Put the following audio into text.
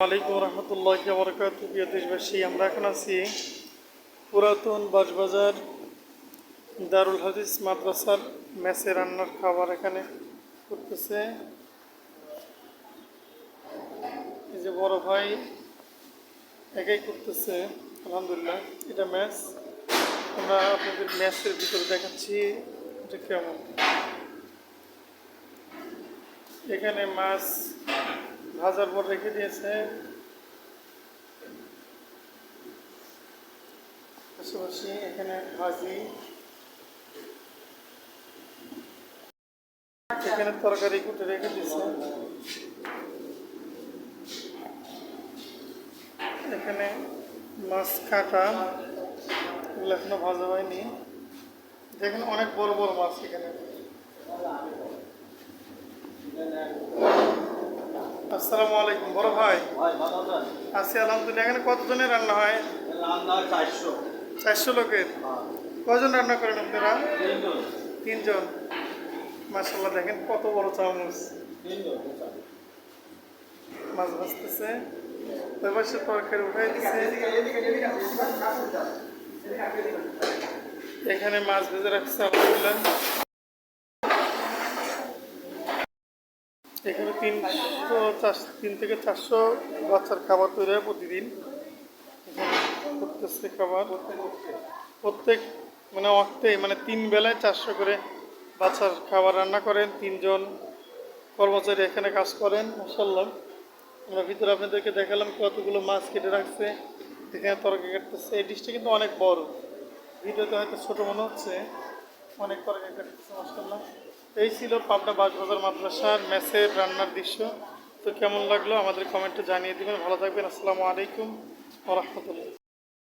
আলাইকুম রহমতুল্লাহি ওয়া বারাকাতুহু। প্রিয় দেশবাসী, আমরা এখন আছি পুরাতন বাঁশবাজার দারুল হাদিস মাদ্রাসার মেসে রান্নার খাবার এখানে করতেছে এই যে বড় ভাই একাই করতেছে। আলহামদুলিল্লাহ, এটা মেস। আমরা আপনাদের মেসের ভিতরে দেখাচ্ছি এটা কেমন। এখানে মাছ ভাজার পর রেখে দিয়েছে, পাশাপাশি এখানে ভাজি, এখানে তরকারি কুটে রেখে দিচ্ছে, এখানে মাছ কাটা, এগুলো এখনো ভাজা হয়নি। দেখেন অনেক বড় বড় মাছ এখানে। আসসালামু আলাইকুম বড় ভাই। আছি আলহামদুলিল্লাহ। এখানে কতজনের রান্না হয়? 400 লোকের। কজন রান্না করেন আপনারা? 3 জন। মাশাআল্লাহ, দেখেন কত বড় চামচ। মাছ ভাজতেছে, ওই পাশে তরকারি উঠাই দিচ্ছে, এখানে মাছ ভেজে রাখছে আলহামদুলিল্লাহ। এখানে 3 থেকে 400 বাচ্চার খাবার তৈরি হয় প্রতিদিন। করতেছে খাবার প্রত্যেক অক্টেই 3 বেলায় 400 করে বাচ্চার খাবার রান্না করেন। 3 জন কর্মচারী এখানে কাজ করেন। মাশাআল্লাহ, আমরা ভিতরে আপনাদেরকে দেখালাম কতগুলো মাছ কেটে রাখছে, এখানে তরকারি কাটতেছে। এই ডিশটা কিন্তু অনেক বড়, ভিডিওতে হয়তো ছোট মনে হচ্ছে, অনেক তরকারি কাটতেছে। মাশাআল্লাহ, এই ছিল পাবনা বাঁশবাজার মাদ্রাসার মেসের রান্নার দৃশ্য। তো কেমন লাগলো আমাদের কমেন্টে জানিয়ে দেবেন। ভালো থাকবেন। আসসালামু আলাইকুম ওয়া রাহমাতুল্লাহ।